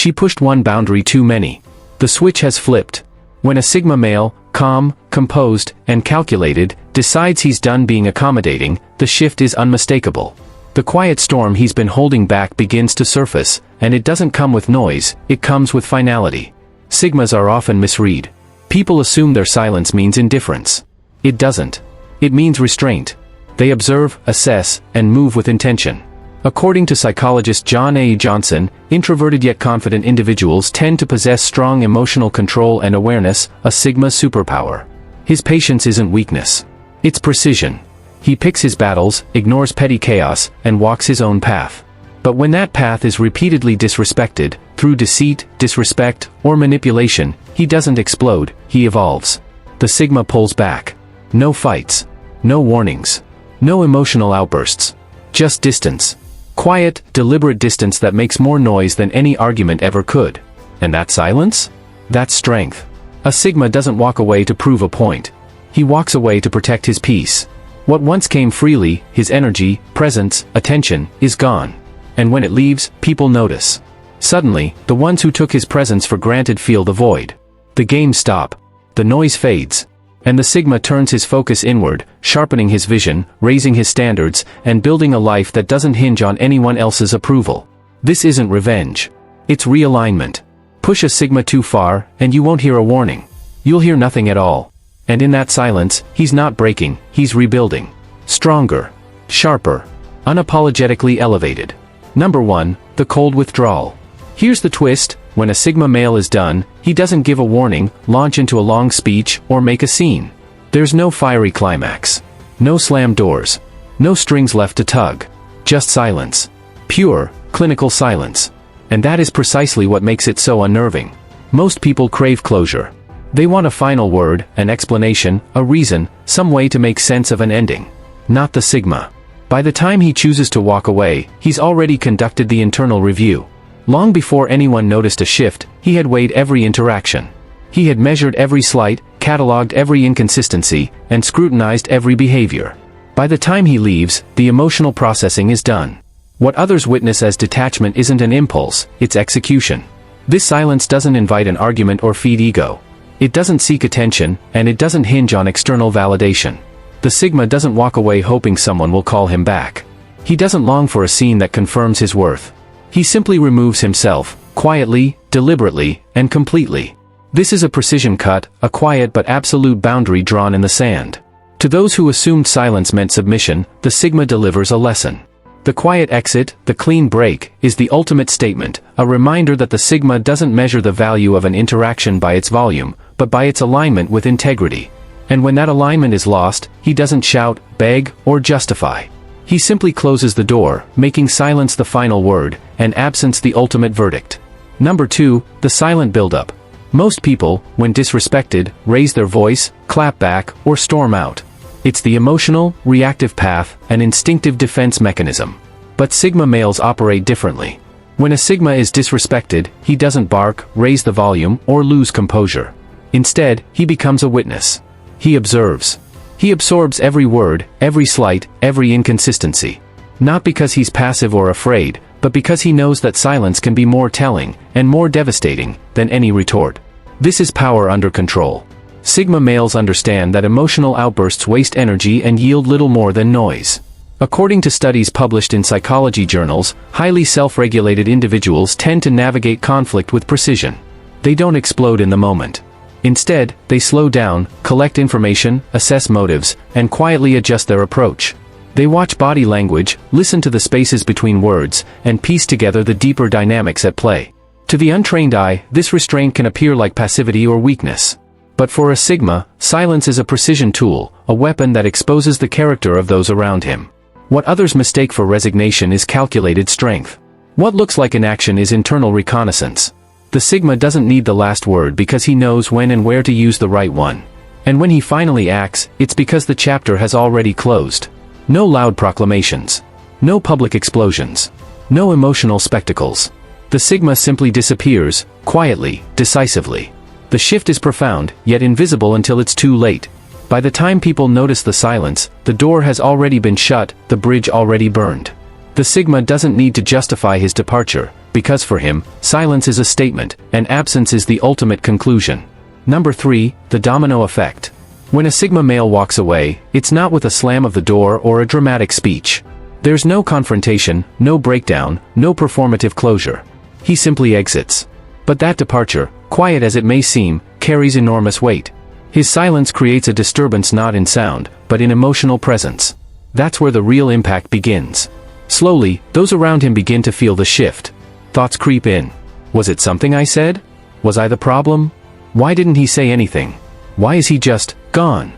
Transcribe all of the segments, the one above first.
She pushed one boundary too many. The switch has flipped. When a Sigma male, calm, composed, and calculated, decides he's done being accommodating, the shift is unmistakable. The quiet storm he's been holding back begins to surface, and it doesn't come with noise, it comes with finality. Sigmas are often misread. People assume their silence means indifference. It doesn't. It means restraint. They observe, assess, and move with intention. According to psychologist John A. Johnson, introverted yet confident individuals tend to possess strong emotional control and awareness, a Sigma superpower. His patience isn't weakness. It's precision. He picks his battles, ignores petty chaos, and walks his own path. But when that path is repeatedly disrespected, through deceit, disrespect, or manipulation, he doesn't explode, he evolves. The Sigma pulls back. No fights. No warnings. No emotional outbursts. Just distance. Quiet, deliberate distance that makes more noise than any argument ever could. And that silence? That's strength. A Sigma doesn't walk away to prove a point. He walks away to protect his peace. What once came freely, his energy, presence, attention, is gone. And when it leaves, people notice. Suddenly, the ones who took his presence for granted feel the void. The games stop. The noise fades. And the Sigma turns his focus inward, sharpening his vision, raising his standards, and building a life that doesn't hinge on anyone else's approval. This isn't revenge. It's realignment. Push a Sigma too far, and you won't hear a warning. You'll hear nothing at all. And in that silence, he's not breaking, he's rebuilding. Stronger. Sharper. Unapologetically elevated. Number 1, the cold withdrawal. Here's the twist: when a Sigma male is done, he doesn't give a warning, launch into a long speech, or make a scene. There's no fiery climax. No slammed doors. No strings left to tug. Just silence. Pure, clinical silence. And that is precisely what makes it so unnerving. Most people crave closure. They want a final word, an explanation, a reason, some way to make sense of an ending. Not the Sigma. By the time he chooses to walk away, he's already conducted the internal review. Long before anyone noticed a shift, he had weighed every interaction. He had measured every slight, cataloged every inconsistency, and scrutinized every behavior. By the time he leaves, the emotional processing is done. What others witness as detachment isn't an impulse, it's execution. This silence doesn't invite an argument or feed ego. It doesn't seek attention, and it doesn't hinge on external validation. The Sigma doesn't walk away hoping someone will call him back. He doesn't long for a scene that confirms his worth. He simply removes himself, quietly, deliberately, and completely. This is a precision cut, a quiet but absolute boundary drawn in the sand. To those who assumed silence meant submission, the Sigma delivers a lesson. The quiet exit, the clean break, is the ultimate statement, a reminder that the Sigma doesn't measure the value of an interaction by its volume, but by its alignment with integrity. And when that alignment is lost, he doesn't shout, beg, or justify. He simply closes the door, making silence the final word, and absence the ultimate verdict. Number 2, the silent buildup. Most people, when disrespected, raise their voice, clap back, or storm out. It's the emotional, reactive path, an instinctive defense mechanism. But Sigma males operate differently. When a Sigma is disrespected, he doesn't bark, raise the volume, or lose composure. Instead, he becomes a witness. He observes. He absorbs every word, every slight, every inconsistency. Not because he's passive or afraid, but because he knows that silence can be more telling, and more devastating, than any retort. This is power under control. Sigma males understand that emotional outbursts waste energy and yield little more than noise. According to studies published in psychology journals, highly self-regulated individuals tend to navigate conflict with precision. They don't explode in the moment. Instead, they slow down, collect information, assess motives, and quietly adjust their approach. They watch body language, listen to the spaces between words, and piece together the deeper dynamics at play. To the untrained eye, this restraint can appear like passivity or weakness. But for a Sigma, silence is a precision tool, a weapon that exposes the character of those around him. What others mistake for resignation is calculated strength. What looks like inaction is internal reconnaissance. The Sigma doesn't need the last word because he knows when and where to use the right one. And when he finally acts, it's because the chapter has already closed. No loud proclamations. No public explosions. No emotional spectacles. The Sigma simply disappears, quietly, decisively. The shift is profound, yet invisible until it's too late. By the time people notice the silence, the door has already been shut, the bridge already burned. The Sigma doesn't need to justify his departure. because for him, silence is a statement, and absence is the ultimate conclusion. Number 3, the domino effect. When a Sigma male walks away, it's not with a slam of the door or a dramatic speech. There's no confrontation, no breakdown, no performative closure. He simply exits. But that departure, quiet as it may seem, carries enormous weight. His silence creates a disturbance not in sound, but in emotional presence. That's where the real impact begins. Slowly, those around him begin to feel the shift. Thoughts creep in. Was it something I said? Was I the problem? Why didn't he say anything? Why is he just gone?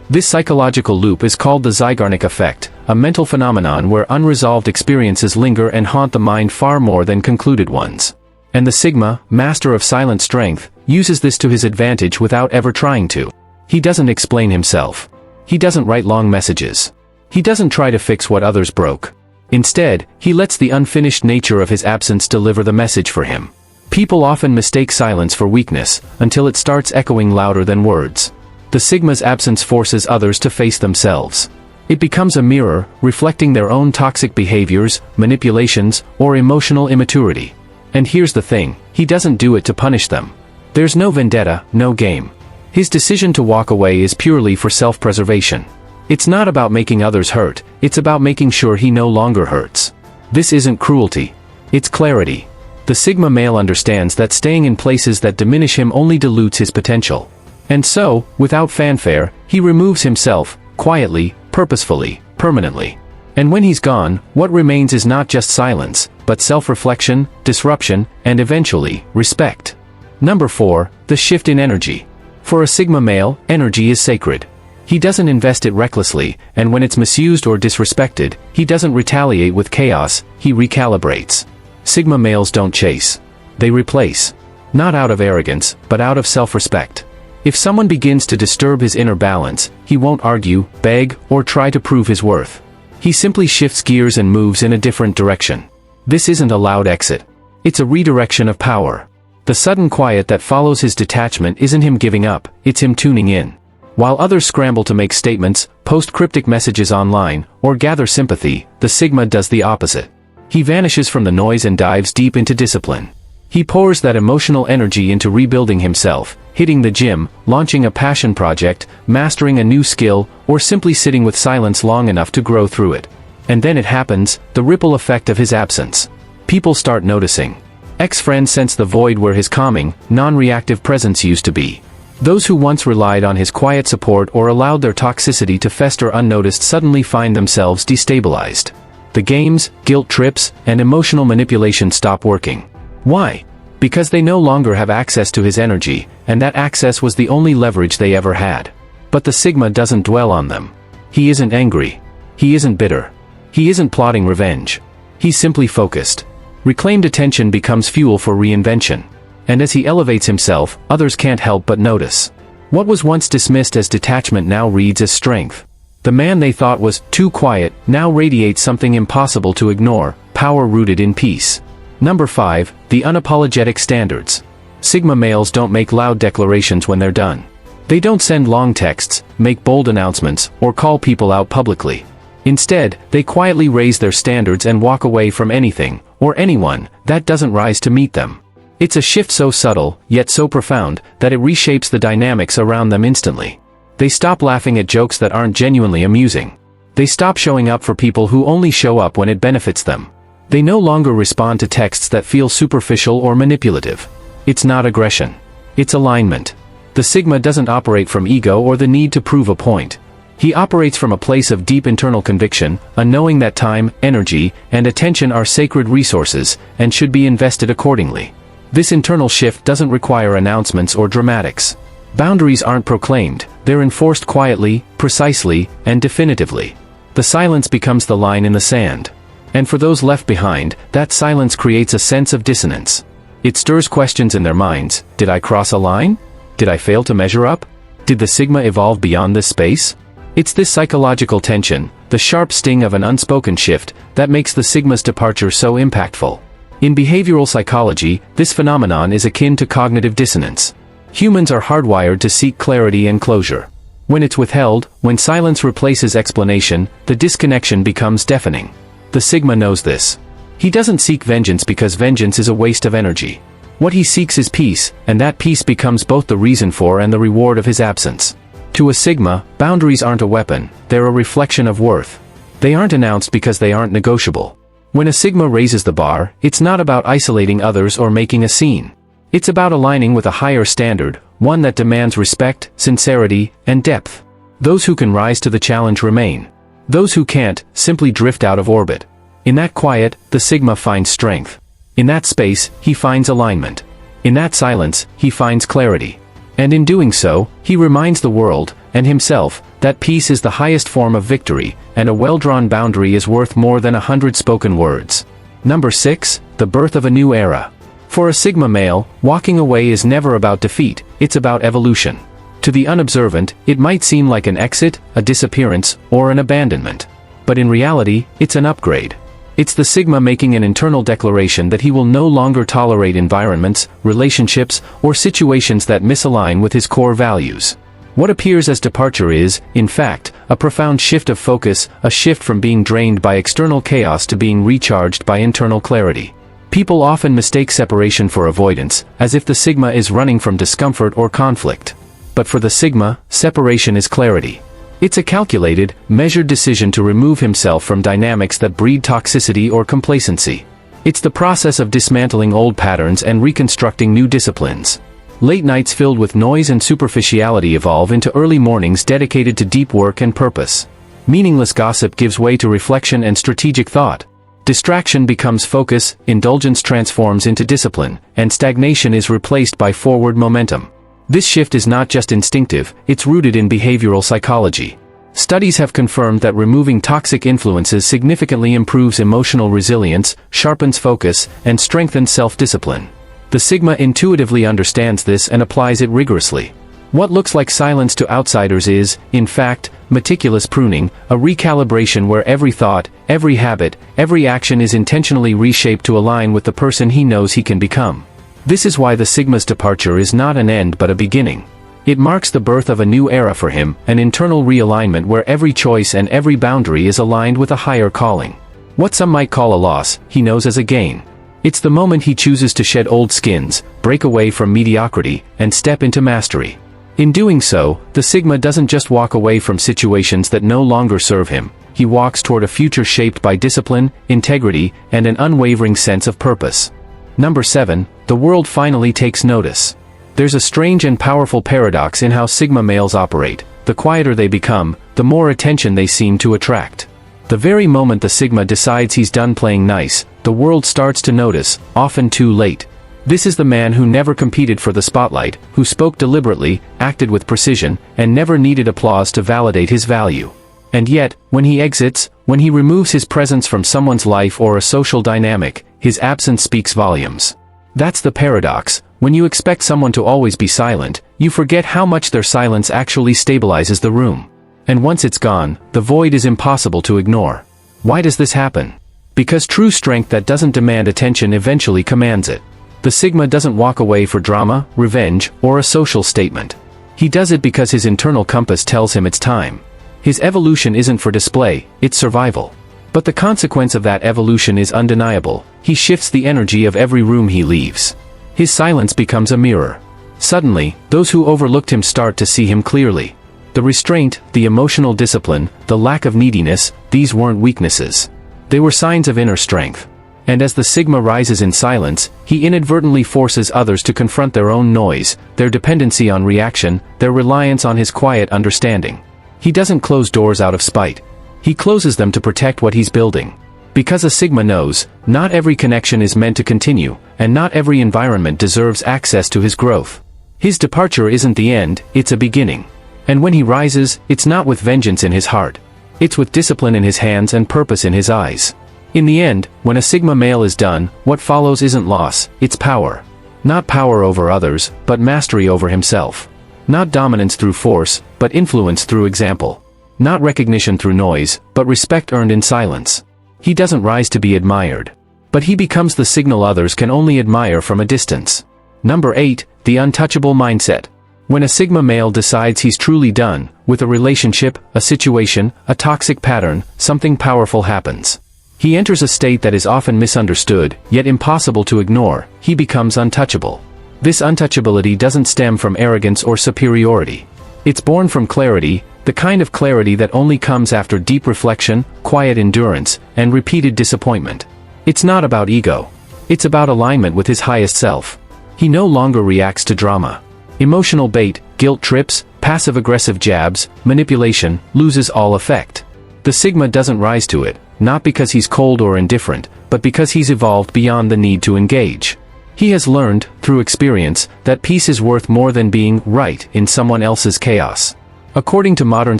This psychological loop is called the Zeigarnik effect, a mental phenomenon where unresolved experiences linger and haunt the mind far more than concluded ones. And the Sigma, master of silent strength, uses this to his advantage without ever trying to. He doesn't explain himself. He doesn't write long messages. He doesn't try to fix what others broke. Instead, he lets the unfinished nature of his absence deliver the message for him. People often mistake silence for weakness, until it starts echoing louder than words. The Sigma's absence forces others to face themselves. It becomes a mirror, reflecting their own toxic behaviors, manipulations, or emotional immaturity. And here's the thing, he doesn't do it to punish them. There's no vendetta, no game. His decision to walk away is purely for self-preservation. It's not about making others hurt, it's about making sure he no longer hurts. This isn't cruelty. It's clarity. The Sigma male understands that staying in places that diminish him only dilutes his potential. And so, without fanfare, he removes himself, quietly, purposefully, permanently. And when he's gone, what remains is not just silence, but self-reflection, disruption, and eventually, respect. Number 4, the shift in energy. For a Sigma male, energy is sacred. He doesn't invest it recklessly, and when it's misused or disrespected, he doesn't retaliate with chaos, he recalibrates. Sigma males don't chase. They replace. Not out of arrogance, but out of self-respect. If someone begins to disturb his inner balance, he won't argue, beg, or try to prove his worth. He simply shifts gears and moves in a different direction. This isn't a loud exit. It's a redirection of power. The sudden quiet that follows his detachment isn't him giving up, it's him tuning in. While others scramble to make statements, post cryptic messages online, or gather sympathy, the Sigma does the opposite. He vanishes from the noise and dives deep into discipline. He pours that emotional energy into rebuilding himself, hitting the gym, launching a passion project, mastering a new skill, or simply sitting with silence long enough to grow through it. And then it happens, the ripple effect of his absence. People start noticing. Ex-friends sense the void where his calming, non-reactive presence used to be. Those who once relied on his quiet support or allowed their toxicity to fester unnoticed suddenly find themselves destabilized. The games, guilt trips, and emotional manipulation stop working. Why? Because they no longer have access to his energy, and that access was the only leverage they ever had. But the Sigma doesn't dwell on them. He isn't angry. He isn't bitter. He isn't plotting revenge. He's simply focused. Reclaimed attention becomes fuel for reinvention. And as he elevates himself, others can't help but notice. What was once dismissed as detachment now reads as strength. The man they thought was too quiet now radiates something impossible to ignore, power rooted in peace. Number 5, the unapologetic standards. Sigma males don't make loud declarations when they're done. They don't send long texts, make bold announcements, or call people out publicly. Instead, they quietly raise their standards and walk away from anything, or anyone, that doesn't rise to meet them. It's a shift so subtle, yet so profound, that it reshapes the dynamics around them instantly. They stop laughing at jokes that aren't genuinely amusing. They stop showing up for people who only show up when it benefits them. They no longer respond to texts that feel superficial or manipulative. It's not aggression. It's alignment. The Sigma doesn't operate from ego or the need to prove a point. He operates from a place of deep internal conviction, a knowing that time, energy, and attention are sacred resources, and should be invested accordingly. This internal shift doesn't require announcements or dramatics. Boundaries aren't proclaimed, they're enforced quietly, precisely, and definitively. The silence becomes the line in the sand. And for those left behind, that silence creates a sense of dissonance. It stirs questions in their minds. Did I cross a line? Did I fail to measure up? Did the Sigma evolve beyond this space? It's this psychological tension, the sharp sting of an unspoken shift, that makes the Sigma's departure so impactful. In behavioral psychology, this phenomenon is akin to cognitive dissonance. Humans are hardwired to seek clarity and closure. When it's withheld, when silence replaces explanation, the disconnection becomes deafening. The Sigma knows this. He doesn't seek vengeance because vengeance is a waste of energy. What he seeks is peace, and that peace becomes both the reason for and the reward of his absence. To a Sigma, boundaries aren't a weapon, they're a reflection of worth. They aren't announced because they aren't negotiable. When a Sigma raises the bar, it's not about isolating others or making a scene. It's about aligning with a higher standard, one that demands respect, sincerity, and depth. Those who can rise to the challenge remain. Those who can't, simply drift out of orbit. In that quiet, the Sigma finds strength. In that space, he finds alignment. In that silence, he finds clarity. And in doing so, he reminds the world, and himself, that peace is the highest form of victory, and a well-drawn boundary is worth more than 100 spoken words. Number 6, the birth of a new era. For a Sigma male, walking away is never about defeat, it's about evolution. To the unobservant, it might seem like an exit, a disappearance, or an abandonment. But in reality, it's an upgrade. It's the Sigma making an internal declaration that he will no longer tolerate environments, relationships, or situations that misalign with his core values. What appears as departure is, in fact, a profound shift of focus, a shift from being drained by external chaos to being recharged by internal clarity. People often mistake separation for avoidance, as if the Sigma is running from discomfort or conflict. But for the Sigma, separation is clarity. It's a calculated, measured decision to remove himself from dynamics that breed toxicity or complacency. It's the process of dismantling old patterns and reconstructing new disciplines. Late nights filled with noise and superficiality evolve into early mornings dedicated to deep work and purpose. Meaningless gossip gives way to reflection and strategic thought. Distraction becomes focus, indulgence transforms into discipline, and stagnation is replaced by forward momentum. This shift is not just instinctive, it's rooted in behavioral psychology. Studies have confirmed that removing toxic influences significantly improves emotional resilience, sharpens focus, and strengthens self-discipline. The Sigma intuitively understands this and applies it rigorously. What looks like silence to outsiders is, in fact, meticulous pruning, a recalibration where every thought, every habit, every action is intentionally reshaped to align with the person he knows he can become. This is why the Sigma's departure is not an end but a beginning. It marks the birth of a new era for him, an internal realignment where every choice and every boundary is aligned with a higher calling. What some might call a loss, he knows as a gain. It's the moment he chooses to shed old skins, break away from mediocrity, and step into mastery. In doing so, the Sigma doesn't just walk away from situations that no longer serve him, he walks toward a future shaped by discipline, integrity, and an unwavering sense of purpose. Number 7, the world finally takes notice. There's a strange and powerful paradox in how Sigma males operate. The quieter they become, the more attention they seem to attract. The very moment the Sigma decides he's done playing nice, the world starts to notice, often too late. This is the man who never competed for the spotlight, who spoke deliberately, acted with precision, and never needed applause to validate his value. And yet, when he exits, when he removes his presence from someone's life or a social dynamic, his absence speaks volumes. That's the paradox. When you expect someone to always be silent, you forget how much their silence actually stabilizes the room. And once it's gone, the void is impossible to ignore. Why does this happen? Because true strength that doesn't demand attention eventually commands it. The Sigma doesn't walk away for drama, revenge, or a social statement. He does it because his internal compass tells him it's time. His evolution isn't for display, it's survival. But the consequence of that evolution is undeniable. He shifts the energy of every room he leaves. His silence becomes a mirror. Suddenly, those who overlooked him start to see him clearly. The restraint, the emotional discipline, the lack of neediness, these weren't weaknesses. They were signs of inner strength. And as the Sigma rises in silence, he inadvertently forces others to confront their own noise, their dependency on reaction, their reliance on his quiet understanding. He doesn't close doors out of spite. He closes them to protect what he's building. Because a Sigma knows, not every connection is meant to continue, and not every environment deserves access to his growth. His departure isn't the end, it's a beginning. And when he rises, it's not with vengeance in his heart. It's with discipline in his hands and purpose in his eyes. In the end, when a Sigma male is done, what follows isn't loss, it's power. Not power over others, but mastery over himself. Not dominance through force, but influence through example. Not recognition through noise, but respect earned in silence. He doesn't rise to be admired. But he becomes the signal others can only admire from a distance. Number 8, the untouchable mindset. When a Sigma male decides he's truly done, with a relationship, a situation, a toxic pattern, something powerful happens. He enters a state that is often misunderstood, yet impossible to ignore. He becomes untouchable. This untouchability doesn't stem from arrogance or superiority. It's born from clarity, the kind of clarity that only comes after deep reflection, quiet endurance, and repeated disappointment. It's not about ego. It's about alignment with his highest self. He no longer reacts to drama. Emotional bait, guilt trips, passive-aggressive jabs, manipulation, loses all effect. The Sigma doesn't rise to it, not because he's cold or indifferent, but because he's evolved beyond the need to engage. He has learned, through experience, that peace is worth more than being right in someone else's chaos. According to modern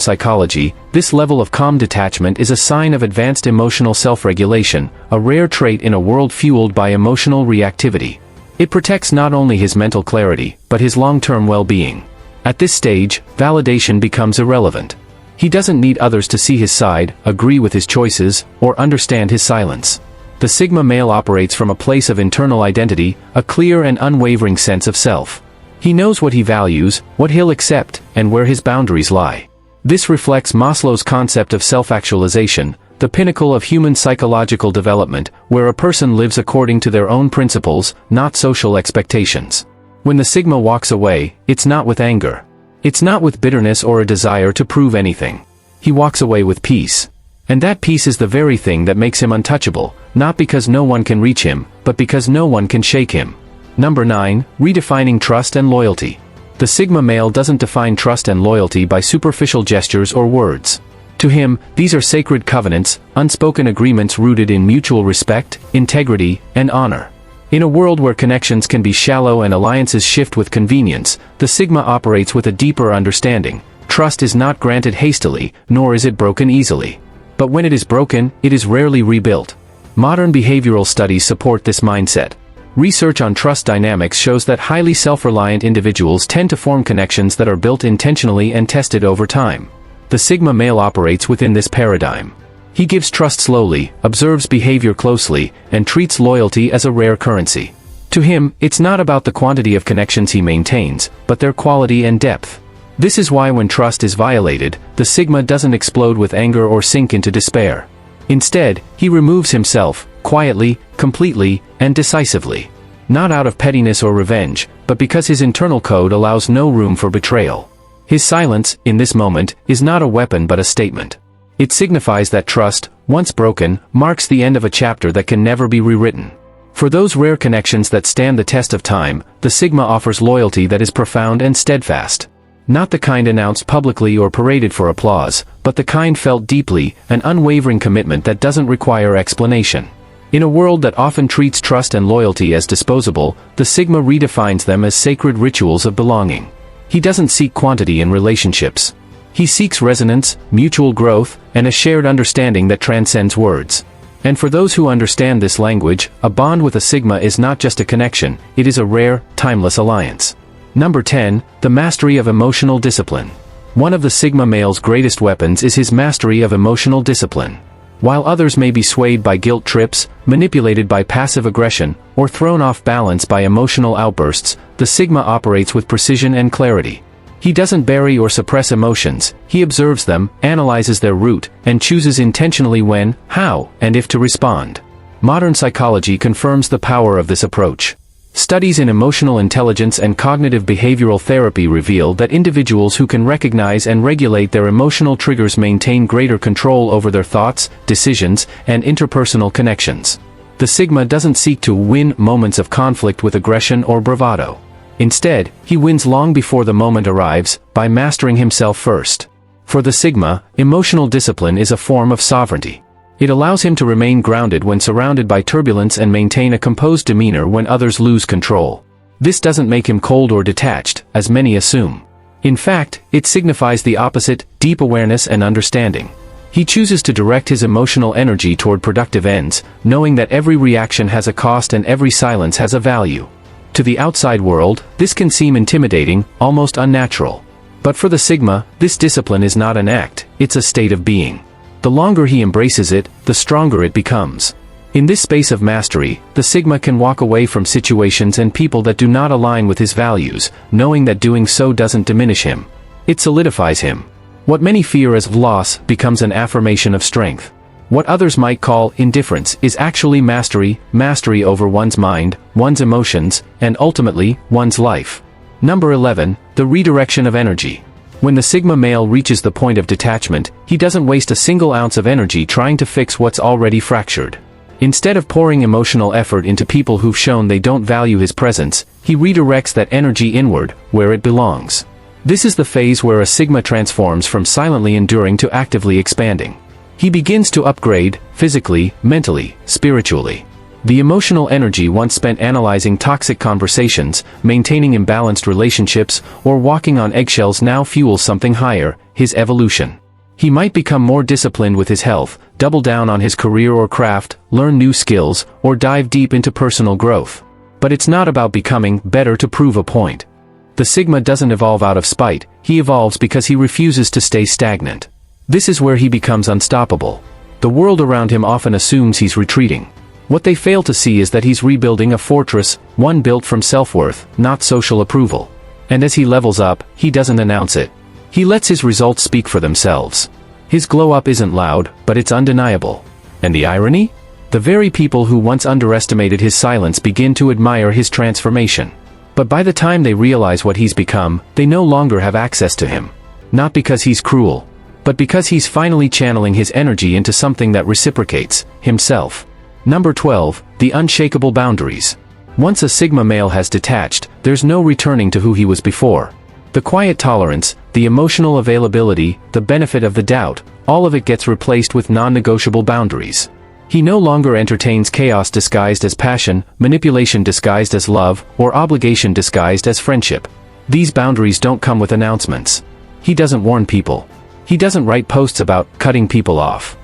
psychology, this level of calm detachment is a sign of advanced emotional self-regulation, a rare trait in a world fueled by emotional reactivity. It protects not only his mental clarity, but his long-term well-being. At this stage, validation becomes irrelevant. He doesn't need others to see his side, agree with his choices, or understand his silence. The Sigma male operates from a place of internal identity, a clear and unwavering sense of self. He knows what he values, what he'll accept, and where his boundaries lie. This reflects Maslow's concept of self-actualization, the pinnacle of human psychological development, where a person lives according to their own principles, not social expectations. When the Sigma walks away, it's not with anger. It's not with bitterness or a desire to prove anything. He walks away with peace. And that peace is the very thing that makes him untouchable, not because no one can reach him, but because no one can shake him. Number 9, redefining trust and loyalty. The Sigma male doesn't define trust and loyalty by superficial gestures or words. To him, these are sacred covenants, unspoken agreements rooted in mutual respect, integrity, and honor. In a world where connections can be shallow and alliances shift with convenience, the Sigma operates with a deeper understanding. Trust is not granted hastily, nor is it broken easily. But when it is broken, it is rarely rebuilt. Modern behavioral studies support this mindset. Research on trust dynamics shows that highly self-reliant individuals tend to form connections that are built intentionally and tested over time. The Sigma male operates within this paradigm. He gives trust slowly, observes behavior closely, and treats loyalty as a rare currency. To him, it's not about the quantity of connections he maintains, but their quality and depth. This is why when trust is violated, the Sigma doesn't explode with anger or sink into despair. Instead, he removes himself, quietly, completely, and decisively. Not out of pettiness or revenge, but because his internal code allows no room for betrayal. His silence, in this moment, is not a weapon but a statement. It signifies that trust, once broken, marks the end of a chapter that can never be rewritten. For those rare connections that stand the test of time, the Sigma offers loyalty that is profound and steadfast. Not the kind announced publicly or paraded for applause, but the kind felt deeply, an unwavering commitment that doesn't require explanation. In a world that often treats trust and loyalty as disposable, the Sigma redefines them as sacred rituals of belonging. He doesn't seek quantity in relationships. He seeks resonance, mutual growth, and a shared understanding that transcends words. And for those who understand this language, a bond with a Sigma is not just a connection, it is a rare, timeless alliance. Number 10, the mastery of emotional discipline. One of the Sigma male's greatest weapons is his mastery of emotional discipline. While others may be swayed by guilt trips, manipulated by passive aggression, or thrown off balance by emotional outbursts, the Sigma operates with precision and clarity. He doesn't bury or suppress emotions, he observes them, analyzes their root, and chooses intentionally when, how, and if to respond. Modern psychology confirms the power of this approach. Studies in emotional intelligence and cognitive behavioral therapy reveal that individuals who can recognize and regulate their emotional triggers maintain greater control over their thoughts, decisions, and interpersonal connections. The Sigma doesn't seek to win moments of conflict with aggression or bravado. Instead, he wins long before the moment arrives, by mastering himself first. For the Sigma, emotional discipline is a form of sovereignty. It allows him to remain grounded when surrounded by turbulence and maintain a composed demeanor when others lose control. This doesn't make him cold or detached, as many assume. In fact, it signifies the opposite, deep awareness and understanding. He chooses to direct his emotional energy toward productive ends, knowing that every reaction has a cost and every silence has a value. To the outside world, this can seem intimidating, almost unnatural. But for the Sigma, this discipline is not an act, it's a state of being. The longer he embraces it, the stronger it becomes. In this space of mastery, the Sigma can walk away from situations and people that do not align with his values, knowing that doing so doesn't diminish him. It solidifies him. What many fear as loss becomes an affirmation of strength. What others might call indifference is actually mastery, mastery over one's mind, one's emotions, and ultimately, one's life. Number 11, the redirection of energy. When the Sigma male reaches the point of detachment, he doesn't waste a single ounce of energy trying to fix what's already fractured. Instead of pouring emotional effort into people who've shown they don't value his presence, he redirects that energy inward, where it belongs. This is the phase where a Sigma transforms from silently enduring to actively expanding. He begins to upgrade, physically, mentally, spiritually. The emotional energy once spent analyzing toxic conversations, maintaining imbalanced relationships, or walking on eggshells now fuels something higher, his evolution. He might become more disciplined with his health, double down on his career or craft, learn new skills, or dive deep into personal growth. But it's not about becoming better to prove a point. The Sigma doesn't evolve out of spite, he evolves because he refuses to stay stagnant. This is where he becomes unstoppable. The world around him often assumes he's retreating. What they fail to see is that he's rebuilding a fortress, one built from self-worth, not social approval. And as he levels up, he doesn't announce it. He lets his results speak for themselves. His glow-up isn't loud, but it's undeniable. And the irony? The very people who once underestimated his silence begin to admire his transformation. But by the time they realize what he's become, they no longer have access to him. Not because he's cruel, but because he's finally channeling his energy into something that reciprocates, himself. Number 12, the unshakable boundaries. Once a Sigma male has detached, there's no returning to who he was before. The quiet tolerance, the emotional availability, the benefit of the doubt, all of it gets replaced with non-negotiable boundaries. He no longer entertains chaos disguised as passion, manipulation disguised as love, or obligation disguised as friendship. These boundaries don't come with announcements. He doesn't warn people. He doesn't write posts about cutting people off.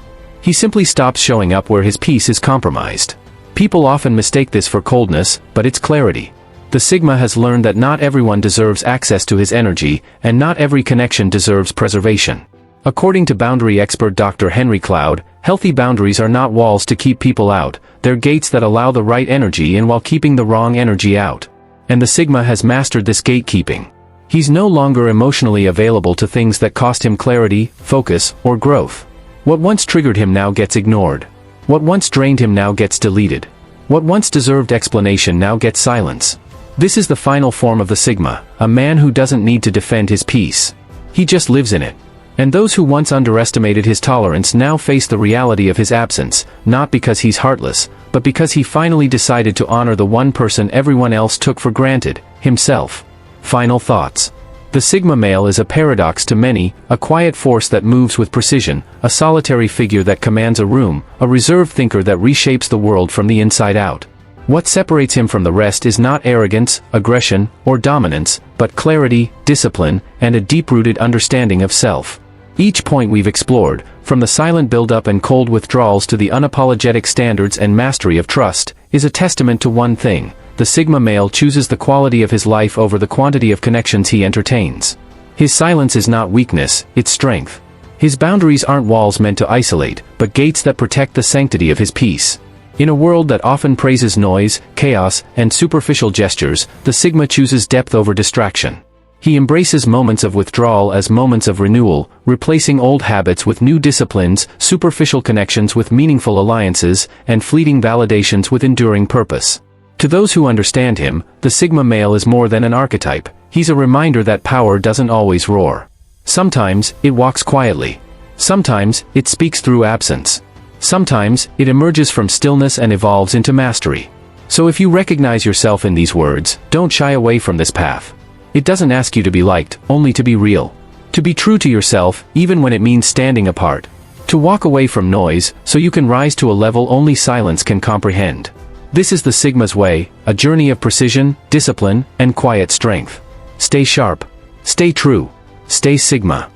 He simply stops showing up where his peace is compromised. People often mistake this for coldness, but it's clarity. The Sigma has learned that not everyone deserves access to his energy, and not every connection deserves preservation. According to boundary expert Dr. Henry Cloud, healthy boundaries are not walls to keep people out, they're gates that allow the right energy in while keeping the wrong energy out. And the Sigma has mastered this gatekeeping. He's no longer emotionally available to things that cost him clarity, focus, or growth. What once triggered him now gets ignored. What once drained him now gets deleted. What once deserved explanation now gets silence. This is the final form of the Sigma, a man who doesn't need to defend his peace. He just lives in it. And those who once underestimated his tolerance now face the reality of his absence, not because he's heartless, but because he finally decided to honor the one person everyone else took for granted, himself. Final thoughts. The Sigma male is a paradox to many, a quiet force that moves with precision, a solitary figure that commands a room, a reserved thinker that reshapes the world from the inside out. What separates him from the rest is not arrogance, aggression, or dominance, but clarity, discipline, and a deep-rooted understanding of self. Each point we've explored, from the silent buildup and cold withdrawals to the unapologetic standards and mastery of trust, is a testament to one thing: the Sigma male chooses the quality of his life over the quantity of connections he entertains. His silence is not weakness, it's strength. His boundaries aren't walls meant to isolate, but gates that protect the sanctity of his peace. In a world that often praises noise, chaos, and superficial gestures, the Sigma chooses depth over distraction. He embraces moments of withdrawal as moments of renewal, replacing old habits with new disciplines, superficial connections with meaningful alliances, and fleeting validations with enduring purpose. To those who understand him, the Sigma male is more than an archetype. He's a reminder that power doesn't always roar. Sometimes, it walks quietly. Sometimes, it speaks through absence. Sometimes, it emerges from stillness and evolves into mastery. So if you recognize yourself in these words, don't shy away from this path. It doesn't ask you to be liked, only to be real. To be true to yourself, even when it means standing apart. To walk away from noise, so you can rise to a level only silence can comprehend. This is the Sigma's way, a journey of precision, discipline, and quiet strength. Stay sharp. Stay true. Stay Sigma.